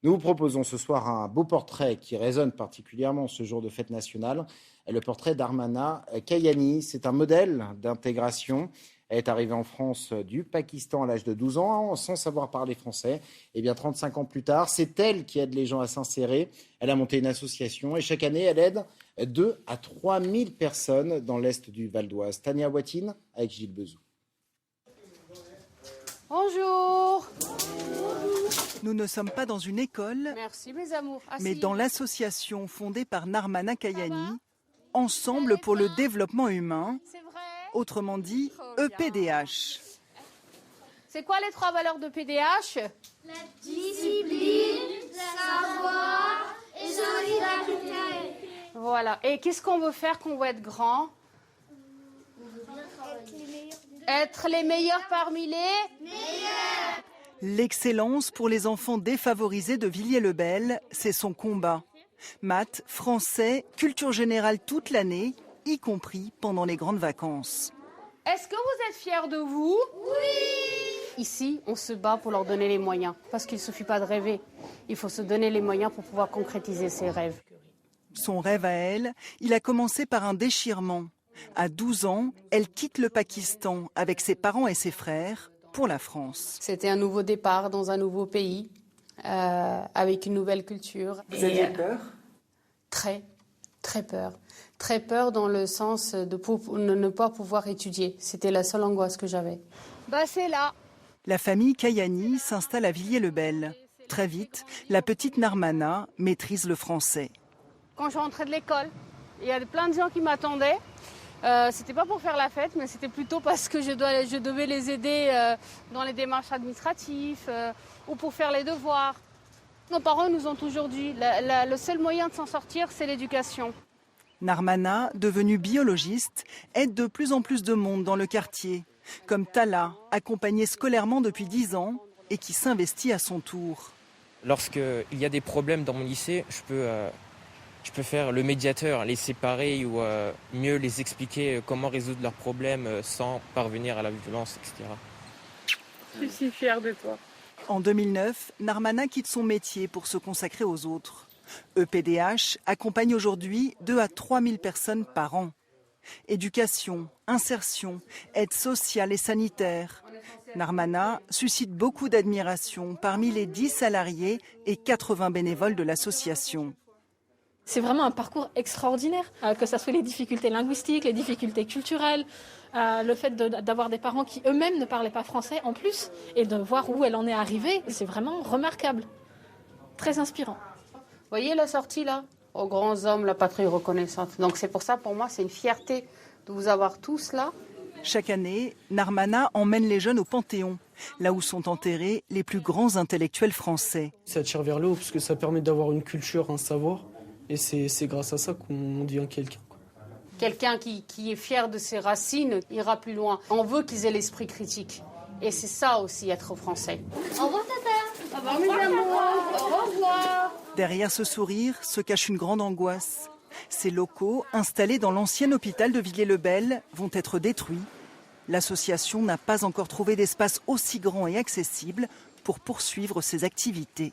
Nous vous proposons ce soir un beau portrait qui résonne particulièrement ce jour de fête nationale, le portrait d'Armana Kayani. C'est un modèle d'intégration. Elle est arrivée en France du Pakistan à l'âge de 12 ans, sans savoir parler français. Et bien 35 ans plus tard, c'est elle qui aide les gens à s'insérer. Elle a monté une association et chaque année, elle aide 2 à 3 000 personnes dans l'est du Val d'Oise. Tania Watine avec Gilles Bezou. Bonjour. Nous ne sommes pas dans une école, Merci mes amours. mais dans l'association fondée par Narmana Kayani, Ensemble pour le développement humain, C'est vrai. autrement dit EPDH. C'est quoi les 3 valeurs de PDH? La discipline, savoir et solidarité. Voilà. Et qu'est-ce qu'on veut faire quand on veut être grand? Être les meilleurs parmi les meilleurs. L'excellence pour les enfants défavorisés de Villiers-le-Bel, c'est son combat. Maths, français, culture générale toute l'année, y compris pendant les grandes vacances. Est-ce que vous êtes fiers de vous? Oui. Ici, on se bat pour leur donner les moyens. Parce qu'il ne suffit pas de rêver. Il faut se donner les moyens pour pouvoir concrétiser ses rêves. Son rêve à elle, il a commencé par un déchirement. À 12 ans, elle quitte le Pakistan avec ses parents et ses frères pour la France. C'était un nouveau départ dans un nouveau pays, avec une nouvelle culture. Vous aviez peur? Très, très peur. Très peur dans le sens de ne pas pouvoir étudier. C'était la seule angoisse que j'avais. C'est là. La famille Kayani s'installe à Villiers-le-Bel. Très vite, la petite Narmana maîtrise le français. Quand je rentrais de l'école, il y a plein de gens qui m'attendaient. C'était pas pour faire la fête, mais c'était plutôt parce que je devais les aider dans les démarches administratives ou pour faire les devoirs. Nos parents nous ont toujours dit le seul moyen de s'en sortir, c'est l'éducation. Narmana, devenue biologiste, aide de plus en plus de monde dans le quartier, comme Tala, accompagnée scolairement depuis 10 ans et qui s'investit à son tour. Lorsqu'il y a des problèmes dans mon lycée, je peux faire le médiateur, les séparer ou mieux les expliquer comment résoudre leurs problèmes sans parvenir à la violence, etc. Je suis fière de toi. En 2009, Narmana quitte son métier pour se consacrer aux autres. EPDH accompagne aujourd'hui 2 à 3 000 personnes par an. Éducation, insertion, aide sociale et sanitaire. Narmana suscite beaucoup d'admiration parmi les 10 salariés et 80 bénévoles de l'association. C'est vraiment un parcours extraordinaire, que ce soit les difficultés linguistiques, les difficultés culturelles, le fait d'avoir des parents qui eux-mêmes ne parlaient pas français en plus, et de voir où elle en est arrivée, c'est vraiment remarquable, très inspirant. Vous voyez la sortie là? Aux grands hommes, la patrie reconnaissante. Donc c'est pour ça, pour moi, c'est une fierté de vous avoir tous là. Chaque année, Narmana emmène les jeunes au Panthéon, là où sont enterrés les plus grands intellectuels français. Ça tire vers le haut parce que ça permet d'avoir une culture, un savoir. Et c'est grâce à ça qu'on devient quelqu'un. Quelqu'un qui est fier de ses racines ira plus loin. On veut qu'ils aient l'esprit critique. Et c'est ça aussi, être français. Au revoir, tata. Au revoir, mes amours. Au revoir. Derrière ce sourire se cache une grande angoisse. Ces locaux, installés dans l'ancien hôpital de Villiers-le-Bel, vont être détruits. L'association n'a pas encore trouvé d'espace aussi grand et accessible pour poursuivre ses activités.